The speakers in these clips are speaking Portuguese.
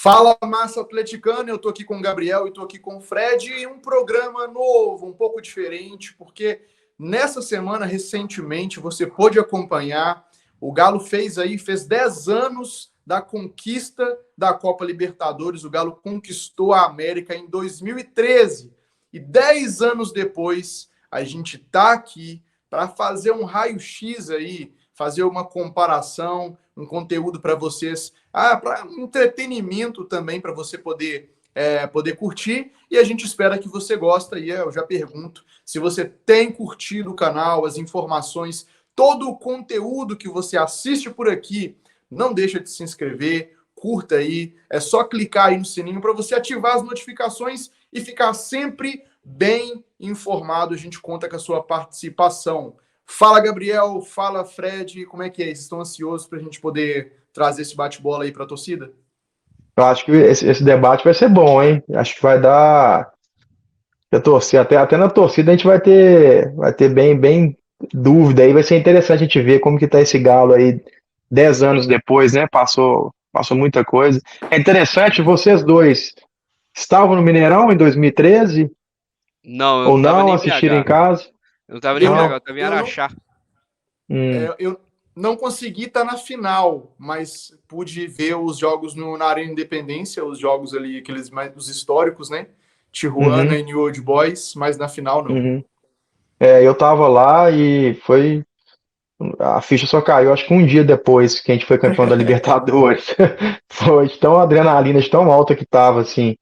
Fala, massa atleticana, eu tô aqui com o Gabriel e tô aqui com o Fred, e um programa novo, um pouco diferente, porque nessa semana, recentemente, você pôde acompanhar, o Galo fez 10 anos da conquista da Copa Libertadores, o Galo conquistou a América em 2013, e 10 anos depois, a gente tá aqui para fazer um raio-x aí, fazer uma comparação, um conteúdo para vocês, para entretenimento também, para você poder curtir. E a gente espera que você goste. E eu já pergunto se você tem curtido o canal, as informações, todo o conteúdo que você assiste por aqui. Não deixa de se inscrever, curta aí. É só clicar aí no sininho para você ativar as notificações e ficar sempre bem informado. A gente conta com a sua participação. Fala, Gabriel. Fala, Fred. Como é que é? Vocês estão ansiosos para a gente poder trazer esse bate-bola aí para a torcida? Eu acho que esse debate vai ser bom, hein? Acho que vai dar. Eu torcer, até na torcida a gente vai ter bem dúvida aí. Vai ser interessante a gente ver como que tá esse Galo aí 10 anos depois, né? Passou muita coisa. É interessante, vocês dois estavam no Mineirão em 2013 Não, eu ou não tava não? nem em Assistiram em BH. casa? Eu não tava nem em BH, Eu, Não? eu tava em eu não, Araxá. eu não consegui estar na final, mas pude ver os jogos na Arena Independência, os jogos ali, aqueles mais os históricos, né? Tijuana Uhum, e New Old Boys, mas na final não. uhum. Eu tava lá e foi. A ficha só caiu, acho que um dia depois que a gente foi campeão da Libertadores. Foi de tão adrenalina, de tão alta que tava, assim.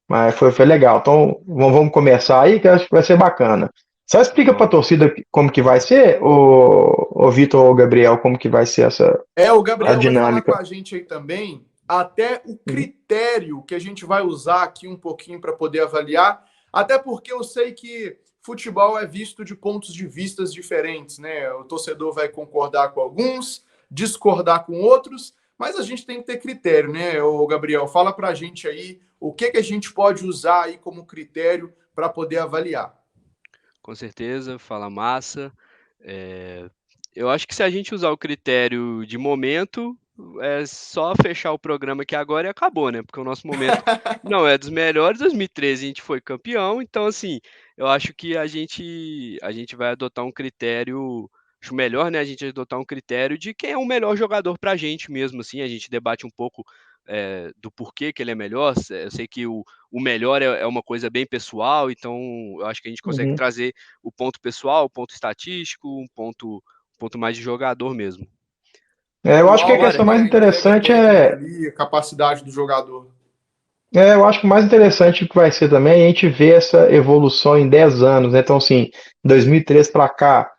Mas foi legal. Então, vamos começar aí, que eu acho que vai ser bacana. Só explica pra Vamos. torcida como que vai ser, o Vitor ou o Gabriel, como que vai ser O a Gabriel vai falar com dinâmica. a gente aí também, até o Uhum, critério que a gente vai usar aqui um pouquinho para poder avaliar, até porque eu sei que futebol é visto de pontos de vistas diferentes, né? O torcedor vai concordar com alguns, discordar com outros, mas a gente tem que ter critério, né? O Gabriel, fala para a gente aí o que a gente pode usar aí como critério para poder avaliar. Com certeza, fala massa. É, Eu acho que se a gente usar o critério de momento, é só fechar o programa aqui agora e acabou, né? Porque o nosso momento não é dos melhores. 2013 a gente foi campeão, então assim, eu acho que a gente vai adotar um critério, acho melhor, né? A gente adotar um critério de quem é o melhor jogador pra gente mesmo, assim. A gente debate um pouco do porquê que ele é melhor. Eu sei que o melhor é uma coisa bem pessoal, então eu acho que a gente consegue uhum. trazer o ponto pessoal, o ponto estatístico, um ponto mais de jogador mesmo. Eu acho que a Qual Bora? questão mais a entrega interessante técnica é. ali, a capacidade do jogador? Eu acho que o mais interessante que vai ser também é a gente ver essa evolução em 10 anos, né? Então, assim, 2003 para cá,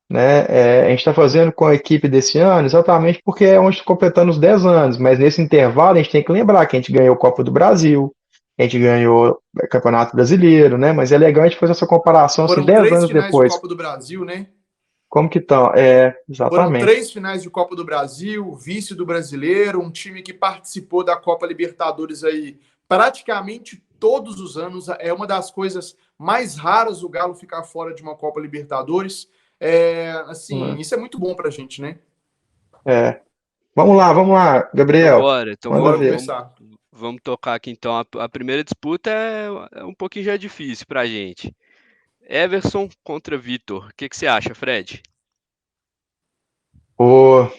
né? A gente está fazendo com a equipe desse ano exatamente porque é onde está completando os 10 anos, mas nesse intervalo a gente tem que lembrar que a gente ganhou Copa do Brasil, a gente ganhou Campeonato Brasileiro, né? Mas é legal a gente fazer essa comparação assim, Foram 10 três anos finais de depois. Copa do Brasil, né? Como que estão? Foram Exatamente. três finais de Copa do Brasil, vice do Brasileiro, um time que participou da Copa Libertadores aí praticamente todos os anos. É uma das coisas mais raras o Galo ficar fora de uma Copa Libertadores. Assim, Uhum. isso é muito bom pra gente, né? É. Vamos lá, Então Gabriel. bora. Então Manda Bora vamos, ver. vamos, começar. vamos tocar aqui então. A primeira disputa é um pouquinho já difícil pra gente. Everson contra Vitor. O que que você acha, Fred? Pô,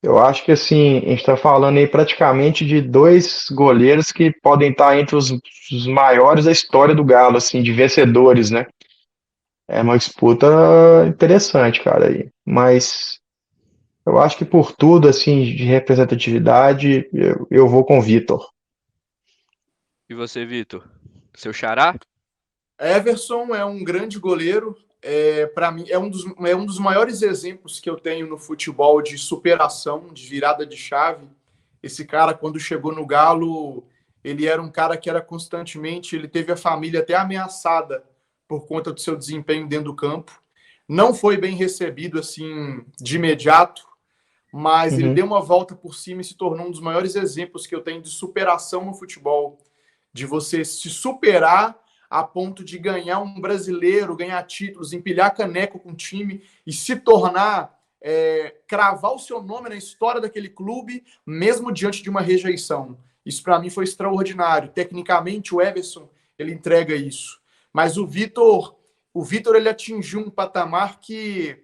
eu acho que assim, a gente está falando aí praticamente de dois goleiros que podem estar entre os maiores da história do Galo, assim, de vencedores, né? É uma disputa interessante, cara, aí. Mas eu acho que por tudo, assim, de representatividade, eu vou com o Vitor. E você, Vitor? Seu xará? Everson é um grande goleiro. Para mim, é um dos maiores exemplos que eu tenho no futebol de superação, de virada de chave. Esse cara, quando chegou no Galo, ele era um cara que era constantemente. Ele teve a família até ameaçada por conta do seu desempenho dentro do campo. Não foi bem recebido assim de imediato, mas ele Uhum. deu uma volta por cima e se tornou um dos maiores exemplos que eu tenho de superação no futebol, de você se superar a ponto de ganhar um brasileiro, ganhar títulos, empilhar caneco com o time e se tornar, cravar o seu nome na história daquele clube, mesmo diante de uma rejeição. Isso para mim foi extraordinário. Tecnicamente, o Everson ele entrega isso. Mas o Vitor ele atingiu um patamar que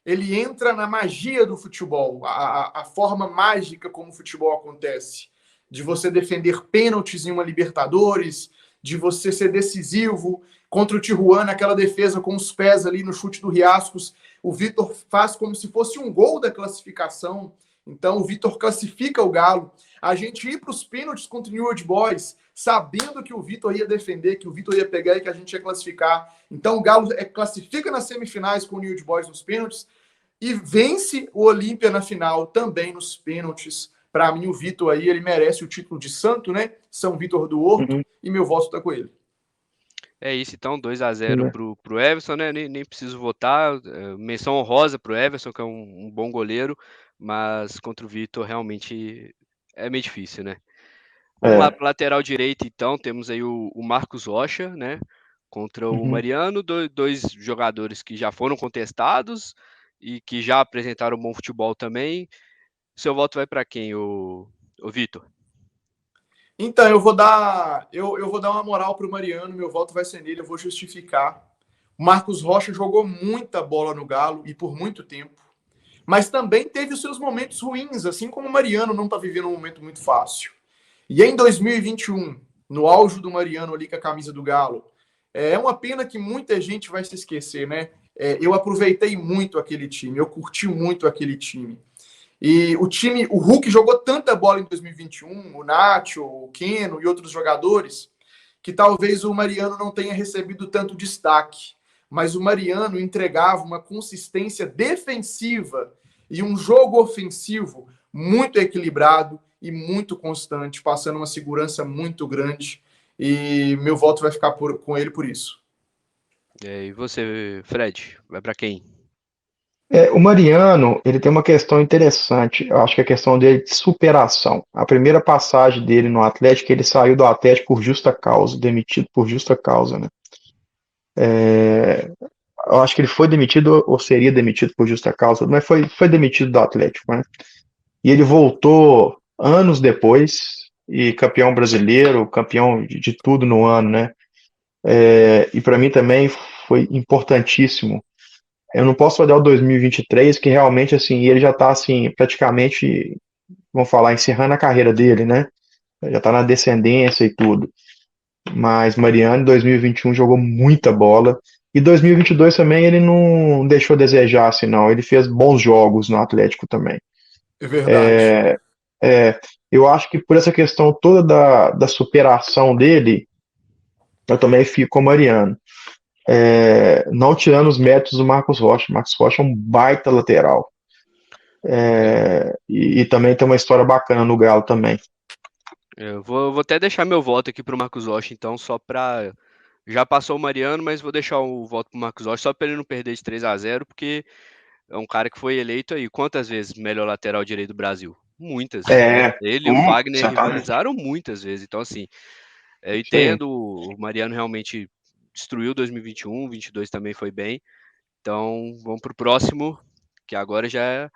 ele entra na magia do futebol, a forma mágica como o futebol acontece, de você defender pênaltis em uma Libertadores, de você ser decisivo contra o Tijuana, aquela defesa com os pés ali no chute do Riascos. O Vitor faz como se fosse um gol da classificação. Então o Vitor classifica o Galo. A gente ir para os pênaltis contra o New Old Boys, sabendo que o Vitor ia defender, que o Vitor ia pegar e que a gente ia classificar. Então o Galo classifica nas semifinais com o New Old Boys nos pênaltis e vence o Olímpia na final também nos pênaltis. Para mim, o Vitor aí, ele merece o título de santo, né? São Vitor do Horto, e meu voto está com ele. É isso, então, 2-0 pro Everson, né? Nem preciso votar. Menção honrosa pro Everson, que é um bom goleiro, mas contra o Vitor realmente é meio difícil, né? Vamos lá para lateral direito, então, temos aí o Marcos Rocha, né? Contra o Mariano, dois jogadores que já foram contestados e que já apresentaram bom futebol também. Seu voto vai para quem, o Vitor? Então, eu vou dar uma moral para o Mariano, meu voto vai ser nele, eu vou justificar. O Marcos Rocha jogou muita bola no Galo e por muito tempo, mas também teve os seus momentos ruins, assim como o Mariano não está vivendo um momento muito fácil. E em 2021, no auge do Mariano ali com a camisa do Galo, é uma pena que muita gente vai se esquecer, né? Eu aproveitei muito aquele time, eu curti muito aquele time. E o Hulk jogou tanta bola em 2021, o Nacho, o Keno e outros jogadores, que talvez o Mariano não tenha recebido tanto destaque. Mas o Mariano entregava uma consistência defensiva e um jogo ofensivo muito equilibrado e muito constante, passando uma segurança muito grande. E meu voto vai ficar com ele por isso. E você, Fred, vai para quem? O Mariano, ele tem uma questão interessante. Eu acho que é a questão dele de superação. A primeira passagem dele no Atlético, ele saiu do Atlético por justa causa, demitido por justa causa, né? Eu acho que ele foi demitido ou seria demitido por justa causa, mas foi demitido do Atlético, né? E ele voltou anos depois e campeão brasileiro, campeão de tudo no ano, né? E para mim também foi importantíssimo. Eu não posso olhar o 2023, que realmente, assim, ele já está, assim, praticamente, vamos falar, encerrando a carreira dele, né? Já está na descendência e tudo. Mas Mariano, em 2021, jogou muita bola. E 2022 também ele não deixou a desejar, assim, não. Ele fez bons jogos no Atlético também. É verdade. Eu acho que por essa questão toda da superação dele, eu também fico com o Mariano. Não tirando os méritos do Marcos Rocha. Marcos Rocha é um baita lateral. E também tem uma história bacana no Galo também. Eu vou até deixar meu voto aqui pro Marcos Rocha, então, só para... Já passou o Mariano, mas vou deixar o voto pro Marcos Rocha só para ele não perder de 3-0, porque é um cara que foi eleito aí quantas vezes melhor lateral direito do Brasil? Muitas. Ele e o Fagner rivalizaram muitas vezes. Então, assim, eu entendo, o Mariano realmente destruiu 2021, 22 também foi bem. Então, vamos pro próximo, que agora já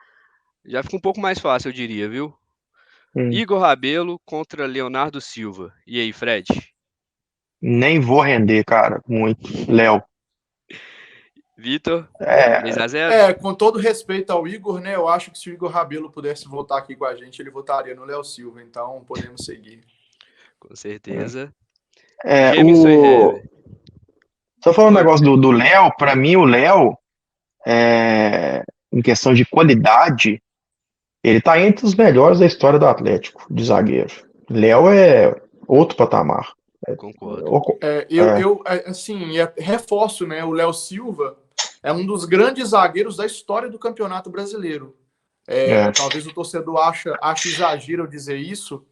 fica um pouco mais fácil, eu diria, viu? Igor Rabelo contra Leonardo Silva. E aí, Fred? Nem vou render, cara, muito. Léo. Vitor? 3-0? Com todo respeito ao Igor, né? Eu acho que se o Igor Rabelo pudesse votar aqui com a gente, ele votaria no Léo Silva. Então, podemos seguir. Com certeza. Gemerson e Hever. Só falando um negócio do Léo, pra mim o Léo, em questão de qualidade, ele tá entre os melhores da história do Atlético, de zagueiro. Léo é outro patamar. Concordo. Eu reforço, né? O Léo Silva é um dos grandes zagueiros da história do Campeonato Brasileiro. Talvez o torcedor ache exagero dizer isso,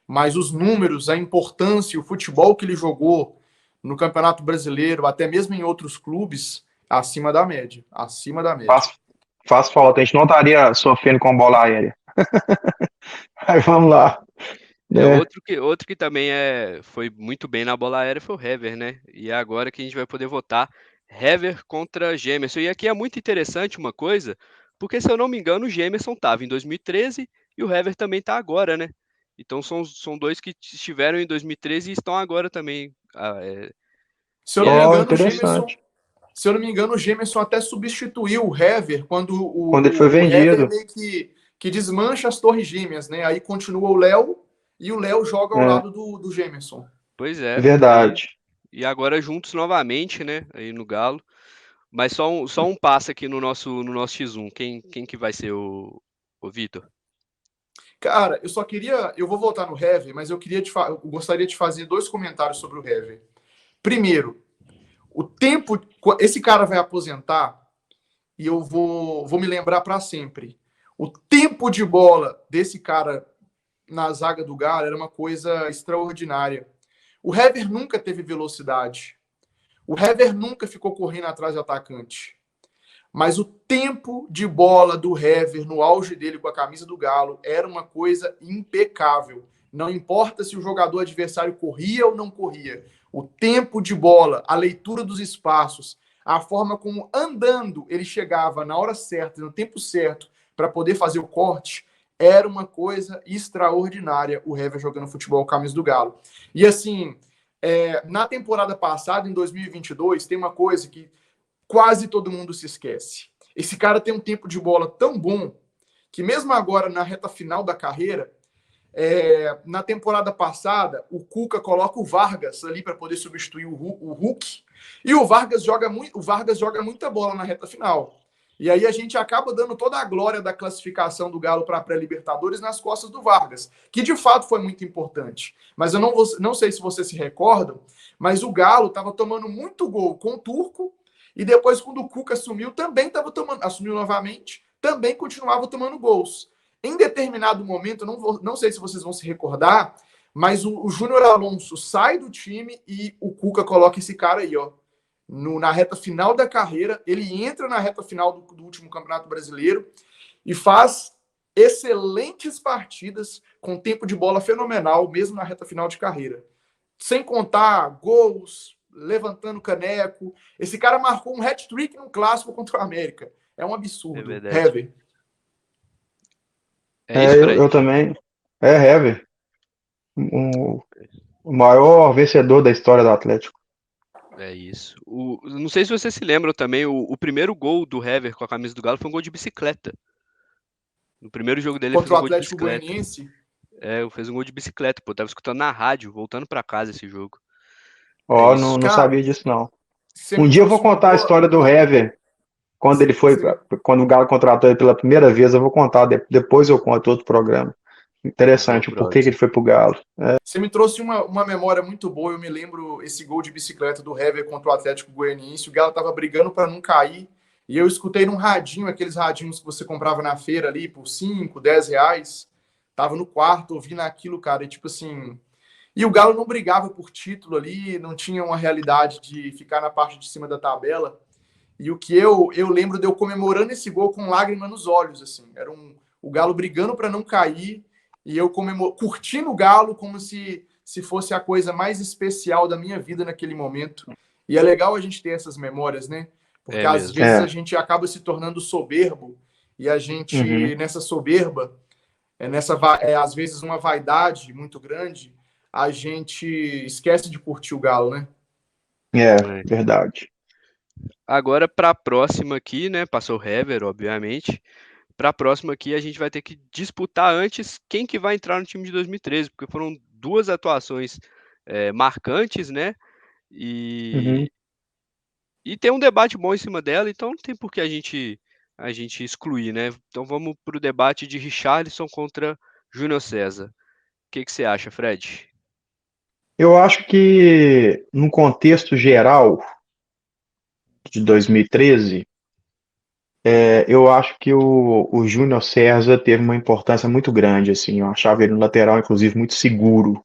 mas os números, a importância, o futebol que ele jogou no Campeonato Brasileiro, até mesmo em outros clubes, acima da média. Acima da média. Faz falta, a gente não estaria sofrendo com bola aérea. Aí vamos lá. Outro que também foi muito bem na bola aérea foi o Hever, né? E é agora que a gente vai poder votar Hever contra Gemerson. E aqui é muito interessante uma coisa, porque se eu não me engano, o Gemerson estava em 2013 e o Hever também está agora, né? Então são dois que estiveram em 2013 e estão agora também. Se eu não me engano, interessante. se eu não me engano, o Gemerson até substituiu o Hever quando Quando ele foi o Hever vendido. meio que desmancha as torres gêmeas, né? Aí continua o Léo e o Léo joga ao É, lado do Gemerson. Pois é. verdade. E agora juntos novamente, né? Aí no Galo. Mas só um passo aqui no nosso X1. Quem que vai ser o Vitor? Cara, eu vou voltar no Hever, mas eu gostaria de fazer dois comentários sobre o Hever. Primeiro, o tempo, esse cara vai aposentar e eu vou me lembrar para sempre. O tempo de bola desse cara na zaga do Galo era uma coisa extraordinária. O Hever nunca teve velocidade. O Hever nunca ficou correndo atrás do atacante. Mas o tempo de bola do Hever no auge dele com a camisa do Galo era uma coisa impecável. Não importa se o jogador adversário corria ou não corria. O tempo de bola, a leitura dos espaços, a forma como andando ele chegava na hora certa, no tempo certo, para poder fazer o corte, era uma coisa extraordinária o Hever jogando futebol com a camisa do Galo. E assim, na temporada passada, em 2022, tem uma coisa que quase todo mundo se esquece. Esse cara tem um tempo de bola tão bom que mesmo agora na reta final da carreira, na temporada passada, o Cuca coloca o Vargas ali para poder substituir o Hulk e o Vargas joga muita bola na reta final. E aí a gente acaba dando toda a glória da classificação do Galo para a pré-Libertadores nas costas do Vargas, que de fato foi muito importante. Mas eu não sei se vocês se recordam, mas o Galo estava tomando muito gol com o Turco e depois, quando o Cuca assumiu, assumiu novamente, também continuava tomando gols. Em determinado momento, não sei se vocês vão se recordar, mas o Júnior Alonso sai do time e o Cuca coloca esse cara aí, ó. Na reta final da carreira, ele entra na reta final do último Campeonato Brasileiro e faz excelentes partidas com tempo de bola fenomenal, mesmo na reta final de carreira. Sem contar gols, levantando caneco. Esse cara marcou um hat-trick no clássico contra o América. É um absurdo. É verdade. Hever. É isso, Fred? Eu também. Hever. O maior vencedor da história do Atlético. É isso. Não sei se vocês se lembram também, o primeiro gol do Hever com a camisa do Galo foi um gol de bicicleta. No primeiro jogo dele, ele fez Contra o um gol de Atlético bicicleta. Goianiense. Fez um gol de bicicleta, pô. Tava escutando na rádio, voltando pra casa esse jogo. Ó, isso. não Cara, sabia disso, não. você Um me dia eu vou trouxe uma contar a boa. história do Hever. Quando ele foi, quando o Galo contratou ele pela primeira vez, eu vou contar. Depois eu conto outro programa. Interessante o porquê que ele foi pro Galo. Você me trouxe uma memória muito boa. Eu me lembro esse gol de bicicleta do Hever contra o Atlético Goianiense. O Galo tava brigando para não cair. E eu escutei num radinho, aqueles radinhos que você comprava na feira ali por 5, 10 reais. Tava no quarto ouvindo aquilo, cara. E tipo assim. E o Galo não brigava por título ali, não tinha uma realidade de ficar na parte de cima da tabela. E o que eu lembro de eu comemorando esse gol com lágrima nos olhos, assim. Era o Galo brigando para não cair e eu curtindo o Galo como se fosse a coisa mais especial da minha vida naquele momento. E é legal a gente ter essas memórias, né? Porque às mesmo. vezes a gente acaba se tornando soberbo e a gente, Uhum. nessa soberba, às vezes uma vaidade muito grande, a gente esquece de curtir o Galo, né? Verdade. Agora, para a próxima aqui, né? Passou o Hever, obviamente. Para a próxima aqui, a gente vai ter que disputar antes quem que vai entrar no time de 2013, porque foram duas atuações marcantes, né? Uhum. E tem um debate bom em cima dela, então não tem por que a gente excluir, né? Então vamos para o debate de Richarlison contra Júnior César. O que você acha, Fred? Eu acho que, no contexto geral de 2013, eu acho que o Júnior César teve uma importância muito grande, assim. Eu achava ele no lateral, inclusive, muito seguro.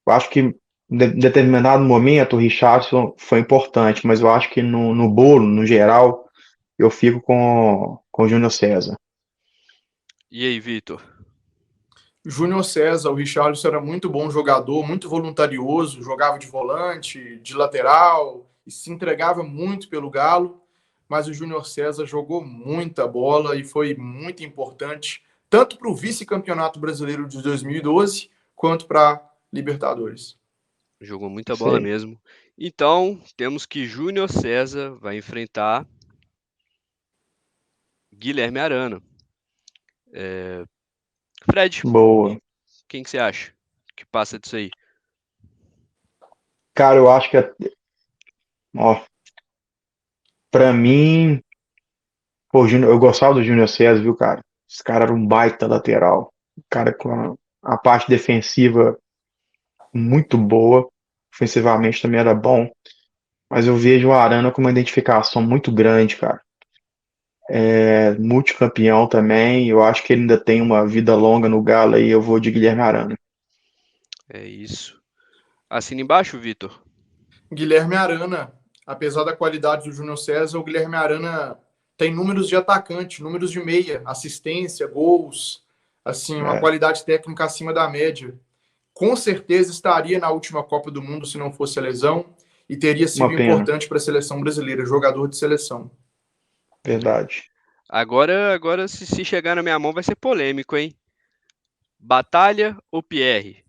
Eu acho que, em determinado momento, o Richarlison foi importante, mas eu acho que no bolo, no geral, eu fico com o Júnior César. E aí, Vitor? Júnior César, o Richarlison era muito bom jogador, muito voluntarioso, jogava de volante, de lateral, e se entregava muito pelo Galo, mas o Júnior César jogou muita bola e foi muito importante, tanto para o vice-campeonato brasileiro de 2012, quanto para Libertadores. Jogou muita bola mesmo. Então, temos que Júnior César vai enfrentar Guilherme Arana. Fred, Boa. quem que você acha que passa disso aí? Cara, eu acho que, ó, pra mim, pô, eu gostava do Júnior César, viu, cara? Esse cara era um baita lateral. Um cara com a parte defensiva muito boa. Ofensivamente também era bom. Mas eu vejo o Arana com uma identificação muito grande, cara. É multicampeão também. Eu acho que ele ainda tem uma vida longa no Galo aí. Eu vou de Guilherme Arana. É isso. Assina embaixo, Vitor. Guilherme Arana, apesar da qualidade do Júnior César, o Guilherme Arana tem números de atacante, números de meia, assistência, gols, assim, uma qualidade técnica acima da média. Com certeza estaria na última Copa do Mundo se não fosse a lesão e teria sido Uma pena, importante para a seleção brasileira, jogador de seleção. verdade. Agora se chegar na minha mão vai ser polêmico, hein? Batalha ou Pierre?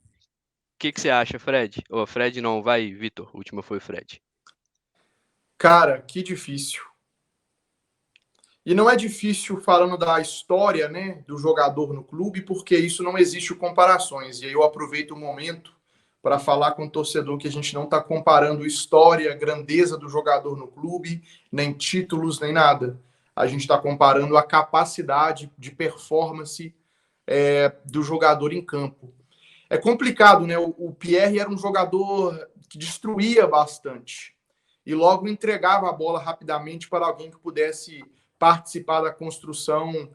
O que você acha, Fred? Fred não, vai, Vitor. A última foi o Fred. Cara, que difícil. E não é difícil falando da história, né, do jogador no clube, porque isso não existe comparações. E aí eu aproveito o momento para falar com o torcedor que a gente não está comparando história, grandeza do jogador no clube, nem títulos, nem nada. A gente está comparando a capacidade de performance do jogador em campo. É complicado, né? O Pierre era um jogador que destruía bastante e logo entregava a bola rapidamente para alguém que pudesse participar da construção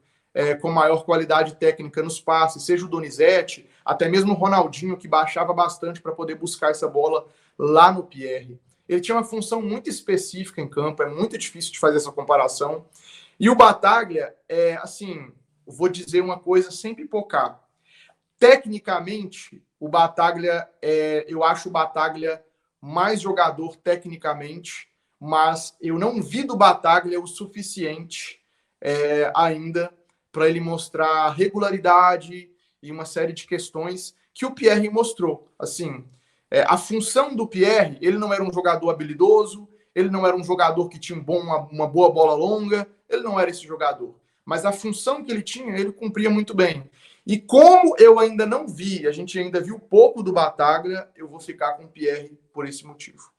com maior qualidade técnica nos passes, seja o Donizete, até mesmo o Ronaldinho, que baixava bastante para poder buscar essa bola lá no Pierre. Ele tinha uma função muito específica em campo, é muito difícil de fazer essa comparação. E o Bataglia, assim, vou dizer uma coisa sem pipocar. Tecnicamente, o Bataglia, eu acho o Bataglia mais jogador tecnicamente, mas eu não vi do Bataglia o suficiente ainda para ele mostrar regularidade e uma série de questões que o Pierre mostrou. Assim, a função do Pierre, ele não era um jogador habilidoso, ele não era um jogador que tinha uma boa bola longa, ele não era esse jogador. Mas a função que ele tinha, ele cumpria muito bem. E como eu ainda não vi, a gente ainda viu pouco do Bataglia, eu vou ficar com o Pierre por esse motivo.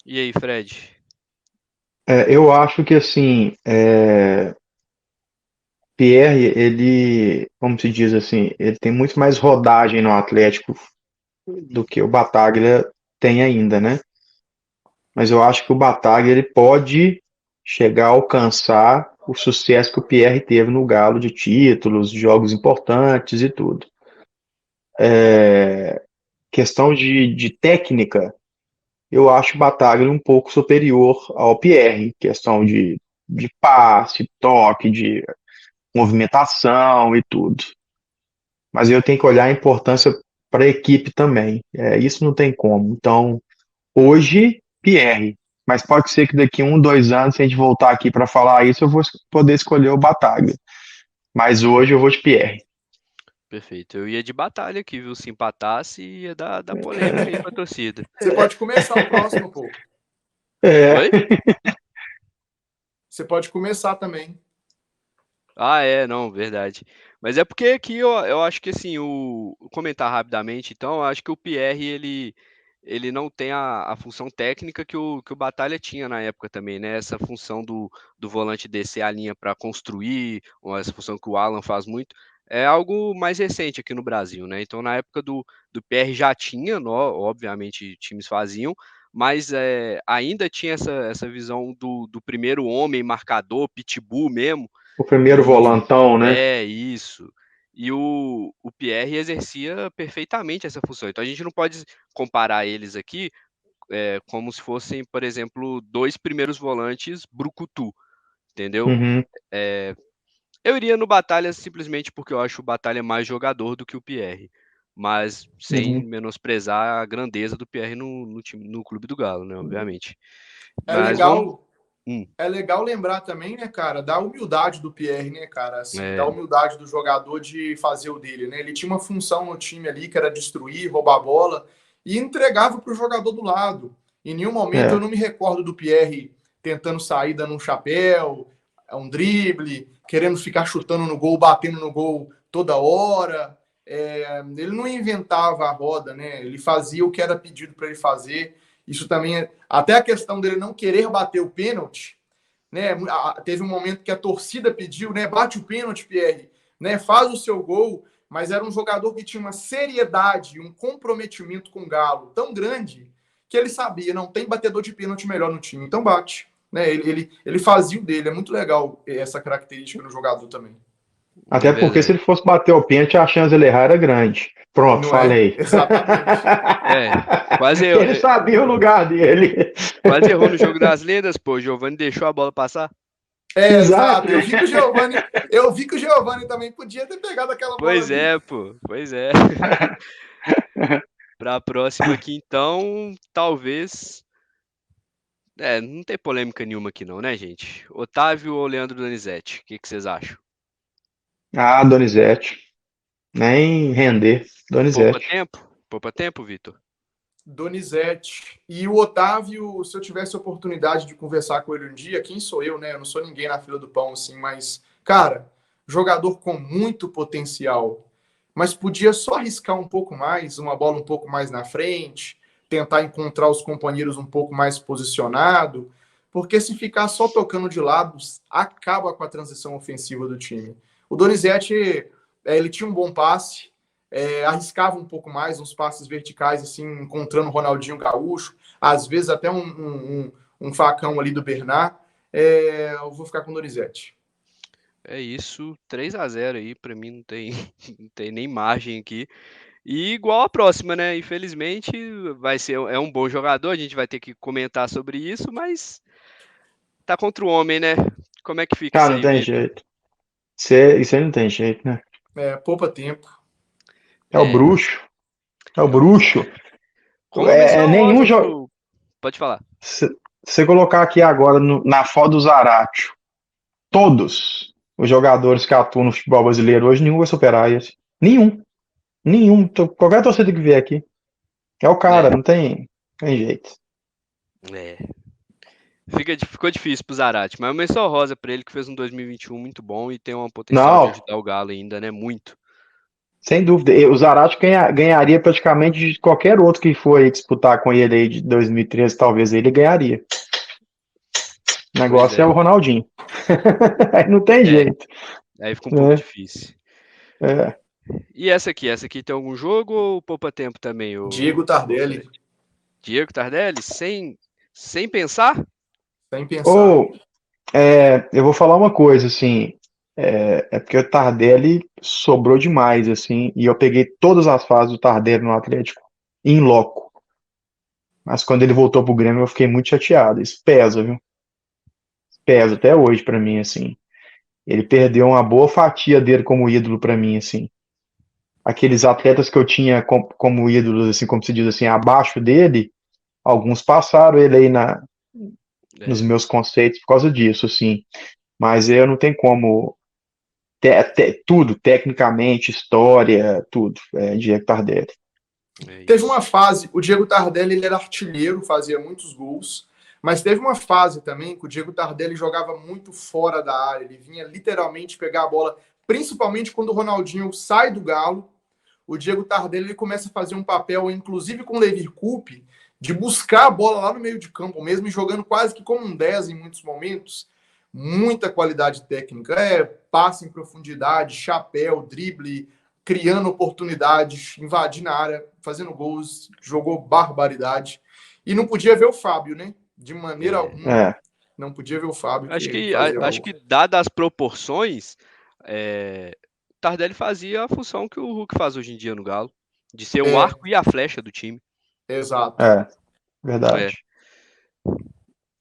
E aí, Fred? Eu acho que assim, Pierre, ele, como se diz assim, ele tem muito mais rodagem no Atlético do que o Bataglia tem ainda, né? Mas eu acho que o Bataglia ele pode chegar a alcançar o sucesso que o Pierre teve no Galo de títulos, jogos importantes e tudo. Questão de técnica, eu acho o Bataglia um pouco superior ao Pierre, questão de passe, toque, de movimentação e tudo. Mas eu tenho que olhar a importância para a equipe também. Isso não tem como. Então, hoje, Pierre. Mas pode ser que daqui 1, 2 anos, se a gente voltar aqui para falar isso, eu vou poder escolher o Bataglia. Mas hoje eu vou de Pierre. Perfeito. Eu ia de batalha aqui, viu? Se empatasse, ia dar polêmica aí pra torcida. Você pode começar o próximo, pô. Oi? Você pode começar também. Ah, não, verdade. Mas é porque aqui eu acho que assim, comentar rapidamente, então, eu acho que o Pierre, ele não tem a função técnica que o Batalha tinha na época também, né? Essa função do volante descer a linha para construir, ou essa função que o Alan faz muito, é algo mais recente aqui no Brasil, né? Então, na época do Pierre já tinha, obviamente, times faziam, mas ainda tinha essa visão do primeiro homem marcador, pitbull mesmo. O primeiro E volantão, né? isso. E o Pierre exercia perfeitamente essa função. Então a gente não pode comparar eles aqui como se fossem, por exemplo, dois primeiros volantes brucutu, entendeu? Uhum, Eu iria no Batalha simplesmente porque eu acho o Batalha mais jogador do que o Pierre, mas sem uhum. menosprezar a grandeza do Pierre no clube do Galo, né? Obviamente. É Mas vamos. legal, É legal lembrar também, né, cara, da humildade do Pierre, né, cara, assim, da É, humildade do jogador de fazer o dele, né? Ele tinha uma função no time ali que era destruir, roubar a bola e entregava para o jogador do lado. Em nenhum momento eu É, não me recordo do Pierre tentando sair dando um chapéu, um drible, querendo ficar chutando no gol, batendo no gol toda hora. Ele não inventava a roda, né? Ele fazia o que era pedido para ele fazer. Isso também até a questão dele não querer bater o pênalti, né? Teve um momento que a torcida pediu, né? Bate o pênalti, Pierre, né? Faz o seu gol, mas era um jogador que tinha uma seriedade, um comprometimento com o Galo tão grande que ele sabia, não tem batedor de pênalti melhor no time, então bate. Né? Ele fazia o dele, é muito legal essa característica no jogador também. até é porque se verdade. ele fosse bater o pênalti, a chance dele errar era grande. Pronto, Não é? falei. Exatamente. É, quase, Ele sabia o lugar dele. quase errou no jogo das lendas, pô. O Giovani deixou a bola passar. Exato. Exato. Eu vi que o Giovani também podia ter pegado aquela bola Pois ali. é, pô. Pois é. Para a próxima aqui, então, talvez. Não tem polêmica nenhuma aqui, não, né, gente? Otávio ou Leandro Donizete? O que vocês acham? Ah, Donizete. Nem render. Poupa Donizete. tempo? Poupa tempo, Vitor? Donizete. E o Otávio, se eu tivesse oportunidade de conversar com ele um dia, quem sou eu, né? Eu não sou ninguém na fila do pão, assim, mas, cara, jogador com muito potencial, mas podia só arriscar um pouco mais, uma bola um pouco mais na frente, tentar encontrar os companheiros um pouco mais posicionado, porque se ficar só tocando de lados, acaba com a transição ofensiva do time. O Donizete, ele tinha um bom passe, arriscava um pouco mais uns passes verticais, assim, encontrando o Ronaldinho Gaúcho, às vezes até um facão ali do Bernard. Eu vou ficar com o Donizete. É isso, 3-0 aí, pra mim não tem, não tem nem margem aqui. E igual a próxima, né? Infelizmente, é um bom jogador, a gente vai ter que comentar sobre isso, mas tá contra o homem, né? Como é que fica isso Cara, não aí, tem Vitor? jeito. Isso aí não tem jeito, né? Poupa tempo. É o É, bruxo. É o é o bruxo. bruxo. Com uma menção Nenhum honrosa jogo. pro. Pode falar. Se você colocar aqui agora na foto do Zaratio, todos os jogadores que atuam no futebol brasileiro hoje, nenhum vai superar esse. Nenhum. Nenhum. Qualquer torcida que vier aqui. É o cara, É, não tem jeito. é. Ficou difícil pro Zarate, mas uma menção rosa pra ele que fez um 2021 muito bom e tem um potencial de Não, ajudar o Galo ainda, né? Muito. sem dúvida. O Zaratio ganharia praticamente de qualquer outro que foi disputar com ele aí de 2013, talvez ele ganharia. O Pois negócio é é. o Ronaldinho. Aí não tem É, jeito. aí fica um pouco Né? difícil. É. E essa aqui? Essa aqui tem algum jogo ou poupa tempo também, Diego o Tardelli, Fred? Diego Tardelli, sem pensar? sem pensar. Ou eu vou falar uma coisa, assim, porque o Tardelli sobrou demais, assim, e eu peguei todas as fases do Tardelli no Atlético em loco. Mas quando ele voltou pro Grêmio, eu fiquei muito chateado. Isso pesa, viu? Pesa até hoje pra mim, assim. Ele perdeu uma boa fatia dele como ídolo pra mim, assim. Aqueles atletas que eu tinha como ídolos, assim, como se diz assim, abaixo dele, alguns passaram ele aí nos É, meus conceitos por causa disso, assim. Mas eu não tenho como tudo, tecnicamente, história, tudo. Diego Tardelli. é Teve uma isso. fase, o Diego Tardelli ele era artilheiro, fazia muitos gols, mas teve uma fase também que o Diego Tardelli jogava muito fora da área, ele vinha literalmente pegar a bola, principalmente quando o Ronaldinho sai do Galo, o Diego Tardelli ele começa a fazer um papel, inclusive com o Levir Coupe, de buscar a bola lá no meio de campo mesmo, e jogando quase que como um 10 em muitos momentos, muita qualidade técnica, passe em profundidade, chapéu, drible, criando oportunidades, invadindo a área, fazendo gols, jogou barbaridade. E não podia ver o Fábio, né? De maneira É. alguma, É, não podia ver o Fábio Acho que que, fazia acho gol. que dadas as proporções, Tardelli fazia a função que o Hulk faz hoje em dia no Galo, de ser o É, arco e a flecha do time. exato. é, É. verdade.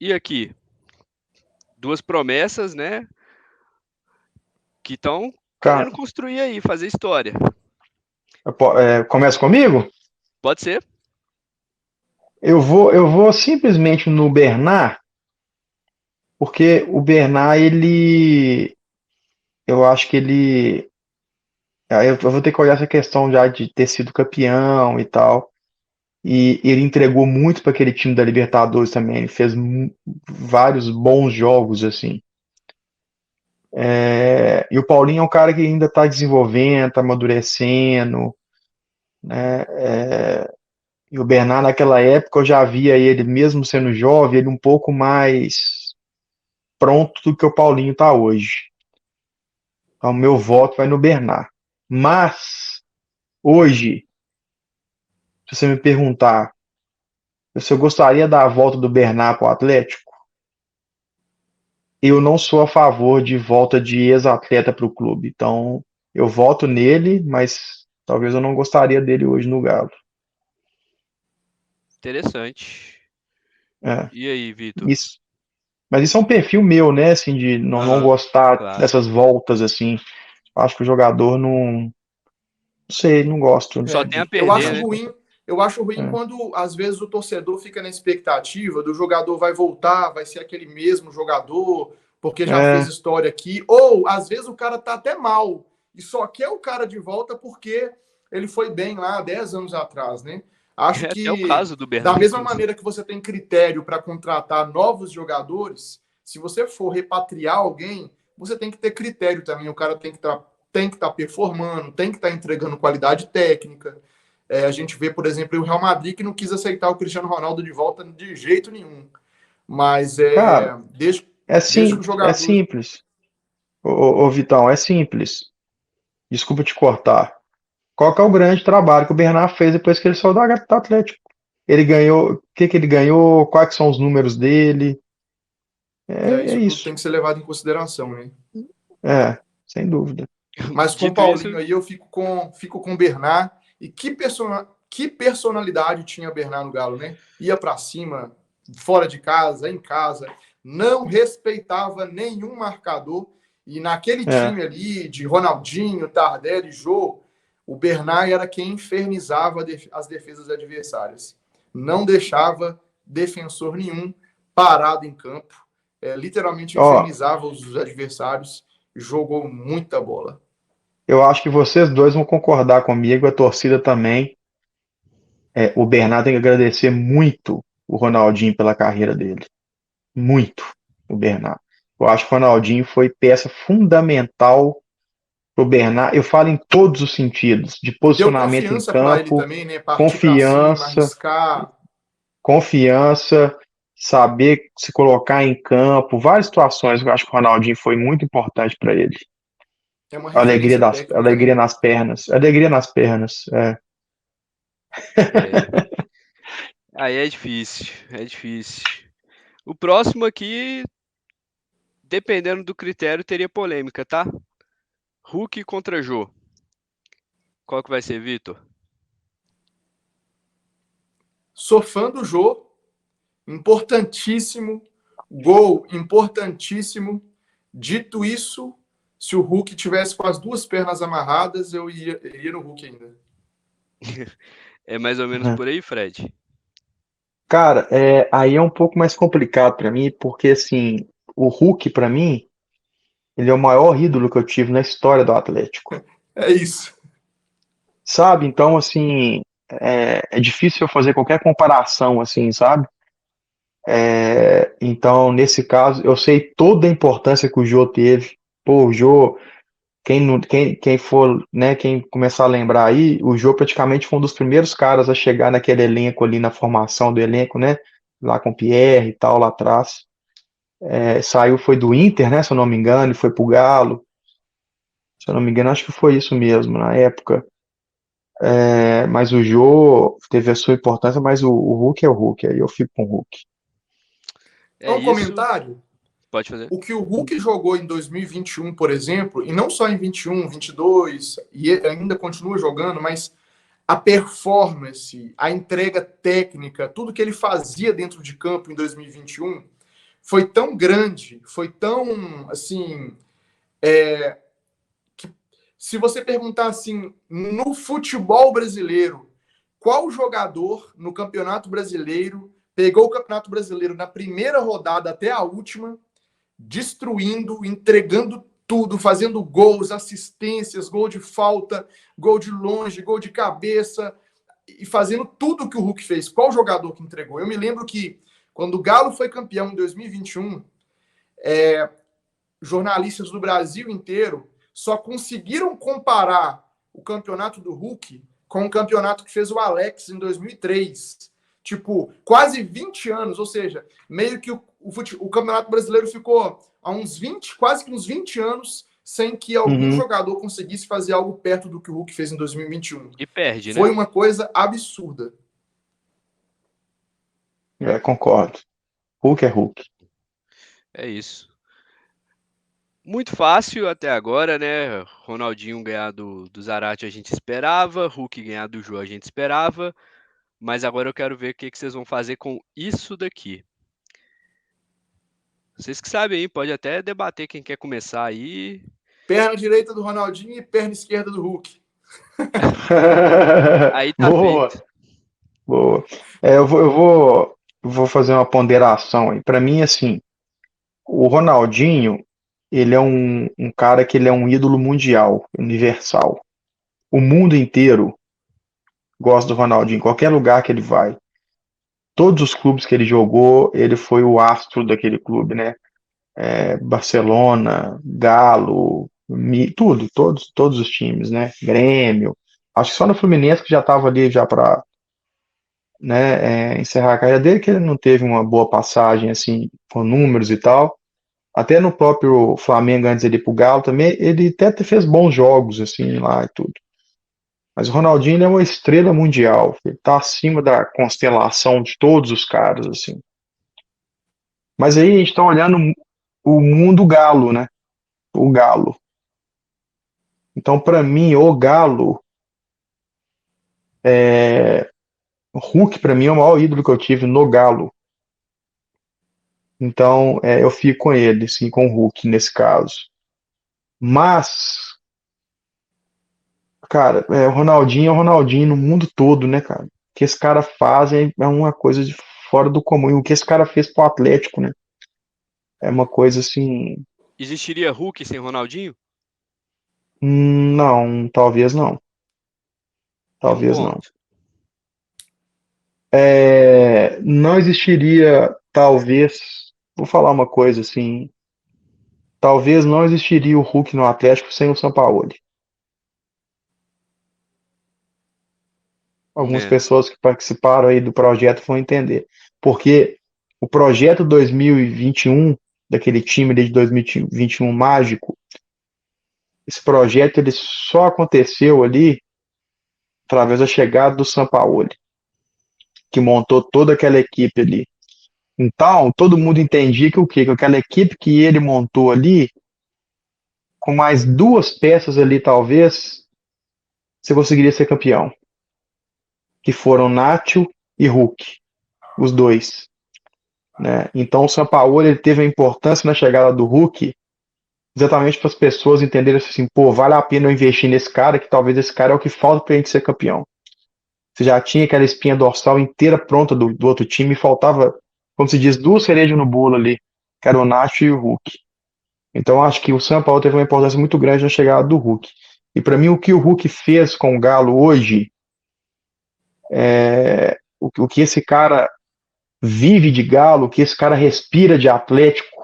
E aqui, duas promessas, né, que estão querendo Cara, construir aí, fazer história. começa comigo? Pode ser? Eu vou simplesmente no Bernard, Porque o Bernard, eu acho que aí eu vou ter que olhar essa questão já de ter sido campeão e tal. E ele entregou muito para aquele time da Libertadores também. Ele fez vários bons jogos, assim. E o Paulinho é um cara que ainda está desenvolvendo, está amadurecendo, né? E o Bernard, naquela época, eu já via ele, mesmo sendo jovem, ele um pouco mais pronto do que o Paulinho está hoje. Então, meu voto vai no Bernard. Mas, hoje, se você me perguntar se eu gostaria da volta do Bernard para o Atlético, eu não sou a favor de volta de ex-atleta para o clube. Então, eu voto nele, mas talvez eu não gostaria dele hoje no Galo. Interessante. É, E aí, Vitor? isso, mas isso é um perfil meu, né? Assim, de não Aham, gostar claro. dessas voltas, assim. Acho que o jogador não sei, não gosto. Só É, tem a eu acho perder, né? ruim, eu acho ruim É, quando às vezes o torcedor fica na expectativa do jogador vai voltar, vai ser aquele mesmo jogador, porque já fez é, história aqui, ou às vezes o cara tá até mal e só quer o cara de volta porque ele foi bem lá 10 anos atrás, né? Acho É até o que caso do da Bernard, mesma inclusive. maneira que você tem critério para contratar novos jogadores, se você for repatriar alguém, você tem que ter critério também, o cara tem que estar performando, tem que estar entregando qualidade técnica. A gente vê, por exemplo, o Real Madrid que não quis aceitar o Cristiano Ronaldo de volta de jeito nenhum. Mas cara, desde que o é jogador. simples. Ô, Vitão, é simples. Desculpa te cortar. Qual que é o grande trabalho que o Bernard fez depois que ele saiu do Atlético? Ele ganhou, o que que ele ganhou? Quais que são os números dele? É Isso tudo isso. tem que ser levado em consideração, né? Sem dúvida. Mas com o Dito Paulinho isso, aí, eu fico com o Bernard. E que personalidade tinha o Bernard no Galo, né? Ia para cima, fora de casa, em casa, não respeitava nenhum marcador. E naquele É. time ali, de Ronaldinho, Tardelli, Jô, o Bernard era quem infernizava as defesas adversárias. Não deixava defensor nenhum parado em campo. Literalmente Ó, infernizava os adversários. Jogou muita bola. eu acho que vocês dois vão concordar comigo, a torcida também. O Bernard tem que agradecer muito o Ronaldinho pela carreira dele. Muito, o Bernard. Eu acho que o Ronaldinho foi peça fundamental para o Bernard. Eu falo em todos os sentidos, de Deu posicionamento em confiança para ele campo, também, né? Partir para cima, confiança, arriscar. confiança, saber se colocar em campo, várias situações. Eu acho que o Ronaldinho foi muito importante para ele. É uma referência técnica, Alegria né? nas pernas, alegria nas pernas. é, aí é difícil, é difícil. O próximo aqui, dependendo do critério, teria polêmica, tá? Hulk contra Jô. Qual que vai ser, Vitor? Sou fã do Jô, importantíssimo, gol importantíssimo. Dito isso, se o Hulk tivesse com as duas pernas amarradas, eu iria no Hulk ainda. É mais ou menos por aí, Fred? Cara, aí é um pouco mais complicado pra mim, porque assim, o Hulk pra mim, ele é o maior ídolo que eu tive na história do Atlético, É isso. sabe? Então, assim, é difícil eu fazer qualquer comparação, assim, sabe? Então, nesse caso, eu sei toda a importância que o Jô teve. Pô, o Jô, quem for, né, quem começar a lembrar aí, o Jô praticamente foi um dos primeiros caras a chegar naquele elenco ali, na formação do elenco, né? Lá com o Pierre e tal, lá atrás. Saiu, foi do Inter, né? Se eu não me engano, e foi pro Galo. Se eu não me engano, acho que foi isso mesmo na época. Mas o Jô teve a sua importância, mas o Hulk é o Hulk, aí eu fico com o Hulk. É Um isso. comentário. Pode fazer. O que o Hulk jogou em 2021, por exemplo, e não só em 21, 22, e ainda continua jogando, mas a performance, a entrega técnica, tudo que ele fazia dentro de campo em 2021 foi tão grande, foi tão assim, que se você perguntar assim, no futebol brasileiro, qual jogador no Campeonato Brasileiro pegou o Campeonato Brasileiro na primeira rodada até a última destruindo, entregando tudo, fazendo gols, assistências, gol de falta, gol de longe, gol de cabeça, e fazendo tudo que o Hulk fez. Qual jogador que entregou? Eu me lembro que quando o Galo foi campeão em 2021, jornalistas do Brasil inteiro só conseguiram comparar o campeonato do Hulk com o campeonato que fez o Alex em 2003. Tipo, quase 20 anos, ou seja, meio que o Campeonato Brasileiro ficou há uns 20, quase que uns 20 anos, sem que algum jogador conseguisse fazer algo perto do que o Hulk fez em 2021. E perde, Foi né? uma coisa absurda. Concordo. Hulk é Hulk. É isso. Muito fácil até agora, né? Ronaldinho ganhar do Zarate a gente esperava, Hulk ganhar do Jô a gente esperava, mas agora eu quero ver o que vocês vão fazer com isso daqui. Vocês que sabem aí, pode até debater quem quer começar aí. Perna direita do Ronaldinho e perna esquerda do Hulk. Aí tá Boa, feito. boa. Eu vou fazer uma ponderação aí. Para mim, assim, o Ronaldinho, ele é um cara que ele é um ídolo mundial, universal. O mundo inteiro gosta do Ronaldinho, em qualquer lugar que ele vai. Todos os clubes que ele jogou, ele foi o astro daquele clube, né? Barcelona, Galo, tudo, todos os times, né? Grêmio. Acho que só no Fluminense que já estava ali já para, né, encerrar a carreira dele, que ele não teve uma boa passagem assim com números e tal. Até no próprio Flamengo antes ele ir pro Galo também, ele até fez bons jogos assim lá e tudo. Mas o Ronaldinho ele é uma estrela mundial, ele tá acima da constelação de todos os caras assim. Mas aí a gente está olhando o mundo galo, né? O galo. Então, para mim, o Galo, o Hulk, para mim, é o maior ídolo que eu tive no Galo. Então, eu fico com ele, sim, com o Hulk nesse caso. Mas, cara, o Ronaldinho é o Ronaldinho no mundo todo, né, cara? O que esse cara faz é uma coisa de fora do comum. E o que esse cara fez pro Atlético, né? É uma coisa assim. Existiria Hulk sem Ronaldinho? Não, talvez não. Em um Talvez não. ponto. Não existiria, talvez. Vou falar uma coisa assim. Talvez não existiria o Hulk no Atlético sem o Sampaoli. Algumas É. pessoas que participaram aí do projeto vão entender. Porque o projeto 2021, daquele time de 2021 mágico, esse projeto ele só aconteceu ali através da chegada do Sampaoli, que montou toda aquela equipe ali. Então, todo mundo entendia que o quê? Que aquela equipe que ele montou ali, com mais duas peças ali, talvez, você conseguiria ser campeão. Que foram Nacho e Hulk, os dois. Né? Então o Sampaoli ele teve a importância na chegada do Hulk exatamente para as pessoas entenderem assim, pô, vale a pena eu investir nesse cara, que talvez esse cara é o que falta para a gente ser campeão. Você já tinha aquela espinha dorsal inteira pronta do outro time, e faltava, como se diz, duas cerejas no bolo ali, que era o Nacho e o Hulk. Então acho que o Sampaoli teve uma importância muito grande na chegada do Hulk. E para mim o que o Hulk fez com o Galo hoje, o que esse cara vive de Galo, o que esse cara respira de Atlético,